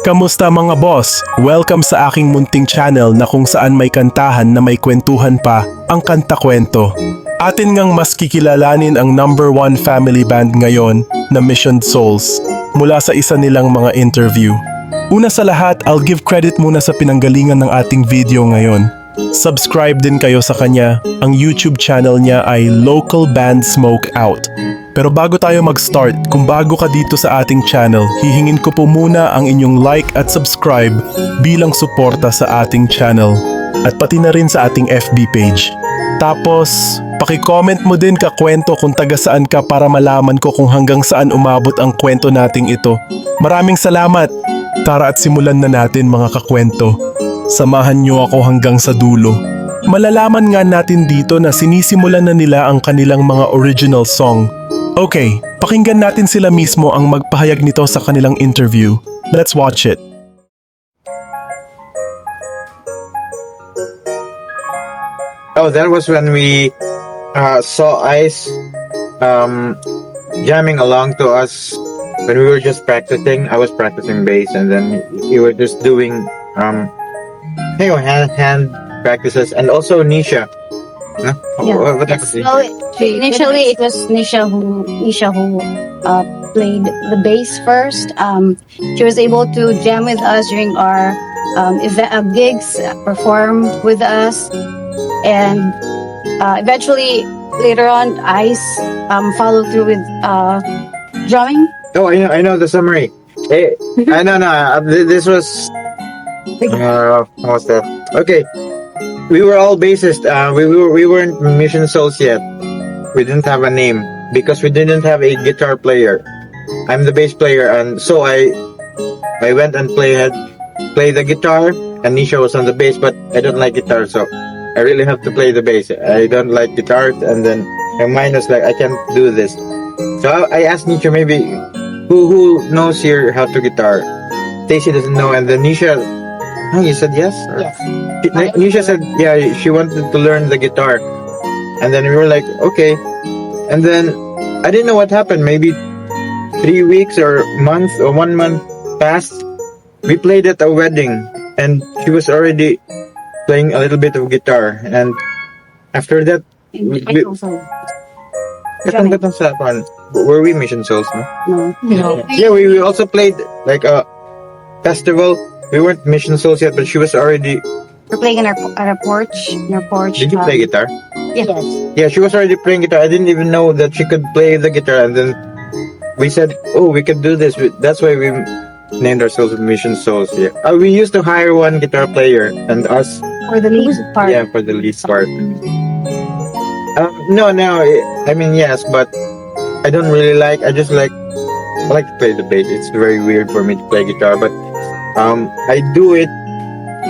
Kamusta mga boss? Welcome sa aking munting channel na kung saan may kantahan na may kwentuhan pa ang Kanta Kwento. Atin ngang mas kikilalanin ang #1 family band ngayon na Mission Souls mula sa isa nilang mga interview. Una sa lahat, I'll give credit muna sa pinanggalingan ng ating video ngayon. Subscribe din kayo sa kanya. Ang YouTube channel niya ay Local Band Smoke Out. Pero bago tayo mag-start, kung bago ka dito sa ating channel, hihingin ko po muna ang inyong like at subscribe bilang suporta sa ating channel at pati na rin sa ating FB page. Tapos, paki-comment mo din kakwento kung taga saan ka para malaman ko kung hanggang saan umabot ang kwento nating ito. Maraming salamat! Tara at simulan na natin mga kakwento. Samahan niyo ako hanggang sa dulo. Malalaman nga natin dito na sinisimulan na nila ang kanilang mga original song. Okay, pakinggan natin sila mismo ang magpahayag nito sa kanilang interview. Let's watch it. Oh, that was when we saw Ice jamming along to us when we were just practicing. I was practicing bass, and then we were just doing hand practices, and also Nisha. No? Yeah. What happened? So initially, it was Nisha who played the bass first. She was able to jam with us during our gigs, perform with us, and eventually later on, Ice followed through with drumming. Oh, I know the summary. Hey, I know. This was. What was that? Okay, we were all bassists. We weren't Mission Souls yet. We didn't have a name because we didn't have a guitar player. I'm the bass player, and so I went and played the guitar, and Nisha was on the bass. But I don't like guitar, so I really have to play the bass. I don't like guitar, and then my mind was like, I can't do this. So I asked Nisha, maybe who knows here how to guitar. Stacy doesn't know, and then Nisha. Oh, you said yes? Yes. Nisha said, yeah, she wanted to learn the guitar. And then we were like, okay. And then, I didn't know what happened. Maybe 3 weeks or 1 month passed. We played at a wedding. And she was already playing a little bit of guitar. And after that, were we Mission Souls? No? No. Yeah, we also played like a festival. We weren't Mission Souls yet, but she was already. We're playing at our porch. In our porch. Did you play guitar? Yes. Yeah, she was already playing guitar. I didn't even know that she could play the guitar. And then we said, oh, we could do this. That's why we named ourselves Mission Souls. Yeah. We used to hire one guitar player and us. For the lead part. Yeah, for the lead part. No, I mean, yes, but I don't really like. I like to play the bass. It's very weird for me to play guitar, but I do it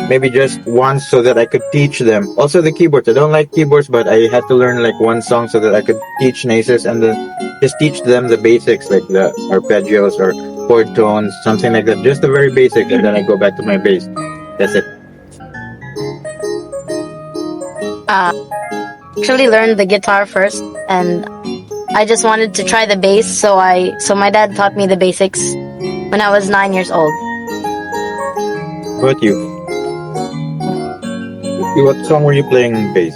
maybe just once so that I could teach them. Also the keyboards. I don't like keyboards, but I had to learn like one song so that I could teach Naces and then just teach them the basics, like the arpeggios or chord tones, something like that. Just the very basic, and then I go back to my bass. That's it. Actually learned the guitar first, and I just wanted to try the bass, so my dad taught me the basics when I was 9 years old. What about you? What song were you playing bass?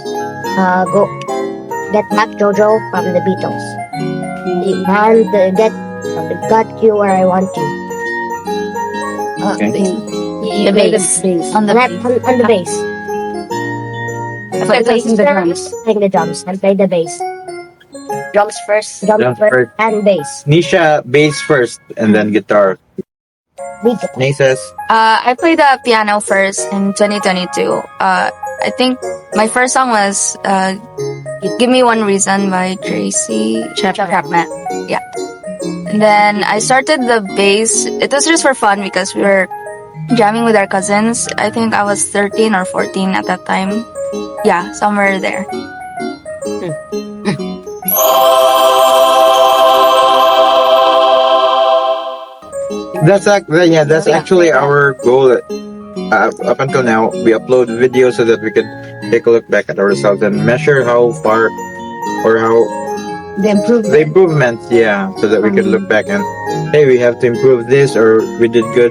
Go Get Back Jojo from the Beatles. And Got You Where I Want You. Okay. The bass. On the bass. After playing the drums. Playing the drums and play the bass. Drums first. Drums first. And bass. Nisha, bass first, and then guitar. Naces. I played the piano first in 2022. I think my first song was Give Me One Reason by Tracy Chapman. Yeah. And then I started the bass. It was just for fun because we were jamming with our cousins. I think I was 13 or 14 at that time. Yeah, somewhere there. That's actually our goal. Up until now, we upload videos so that we can take a look back at ourselves and measure how far or how The improvement. the improvements, yeah, so that we can look back and hey, we have to improve this or we did good.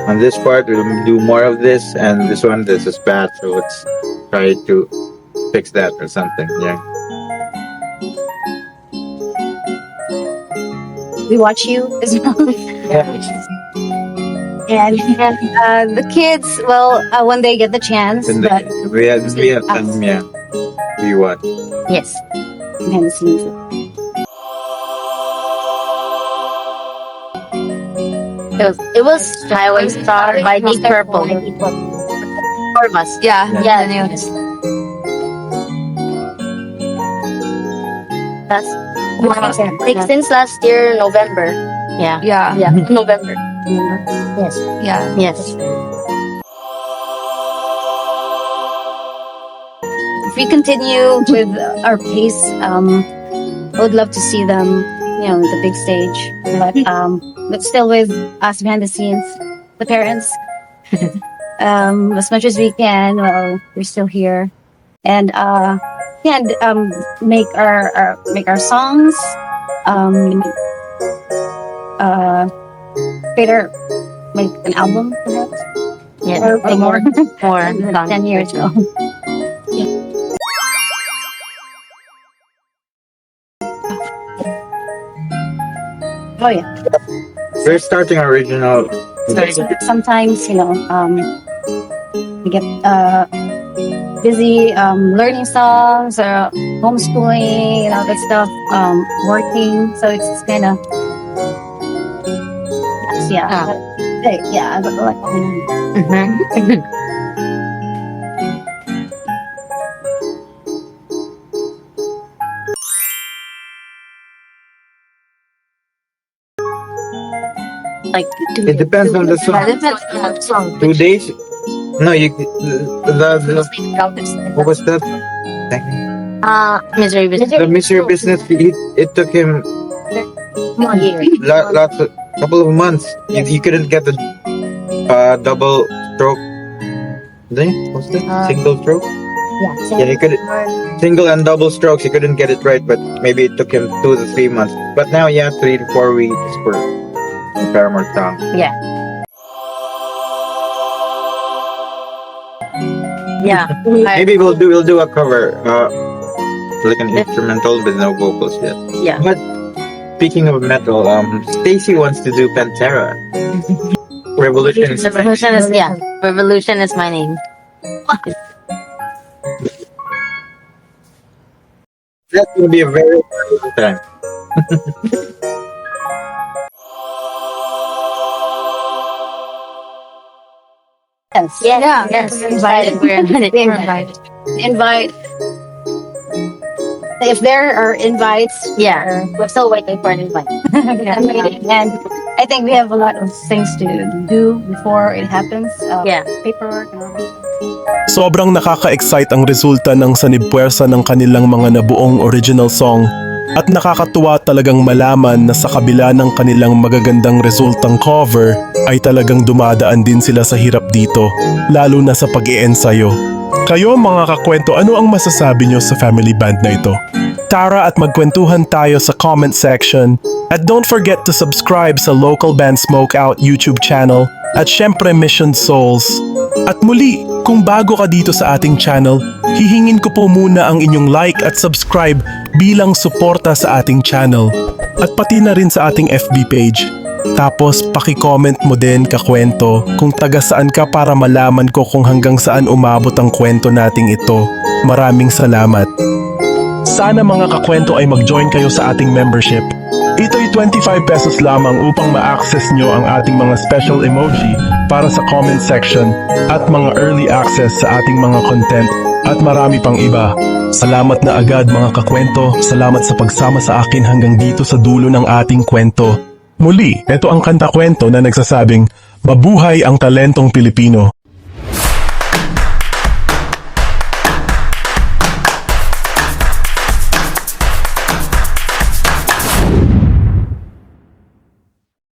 on this part we'll do more of this, and this is bad, so let's try to fix that or something. Yeah. We watch you as well. And the kids, well, when they get the chance, And but we have time, yeah. We what? Yes. behind the scenes. It was Highway Star by Deep Purple. Four of us. Yeah. Yeah. the news. That's like since last year, November. Yeah. Yeah. Yeah. November. Yes. Yeah. Yes. If we continue with our pace, I would love to see them, the big stage. But still with us behind the scenes, the parents. As much as we can, well, we're still here, and make our songs, make an album perhaps, Yeah. or more. More. 10 years ago. Oh yeah. We're starting original. Sometimes, we get busy learning songs or homeschooling, that stuff, working. So it's kind of, yeah. Yeah, but like, Mhm. Like It depends on the song. 2 days? No, what was that? Misery Business. The Mystery Business. It took him lots of couple of months. He couldn't get the double stroke. What's that? Single stroke? Yeah, he could single and double strokes. He couldn't get it right, but maybe it took him 2 to 3 months. But now, 3 to 4 weeks for Paramore song. Yeah. Yeah. Maybe we'll do a cover, like an instrumental with no vocals yet. Yeah. But speaking of metal, Stacy wants to do Pantera. Revolution is Revolution is Revolution is my name. That's gonna be a very long time. yes. Yeah. Yes. Invited. We're invited. Invite. If there are invites, Yeah. we're still waiting for an invite. And I think we have a lot of things to do before it happens. Yeah. Paperwork and all that. Sobrang nakaka-excite ang resulta ng sanibpuwersa ng kanilang mga nabuong original song at nakakatuwa talagang malaman na sa kabila ng kanilang magagandang resultang cover ay talagang dumadaan din sila sa hirap dito, lalo na sa pag-iensayo. Kayo mga kakwento, ano ang masasabi nyo sa family band na ito? Tara at magkwentuhan tayo sa comment section at don't forget to subscribe sa Local Band Smokeout YouTube channel at syempre Mission Souls. At muli, kung bago ka dito sa ating channel, hihingin ko po muna ang inyong like at subscribe bilang suporta sa ating channel at pati na rin sa ating FB page. Tapos paki-comment mo din kakwento kung taga saan ka para malaman ko kung hanggang saan umabot ang kwento nating ito. Maraming salamat. Sana mga kakwento ay mag-join kayo sa ating membership. Ito'y 25 pesos lamang upang ma-access nyo ang ating mga special emoji para sa comment section at mga early access sa ating mga content at marami pang iba. Salamat na agad mga kakwento. Salamat sa pagsama sa akin hanggang dito sa dulo ng ating kwento. Muli, ito ang kanta-kwento na nagsasabing, mabuhay ang talentong Pilipino.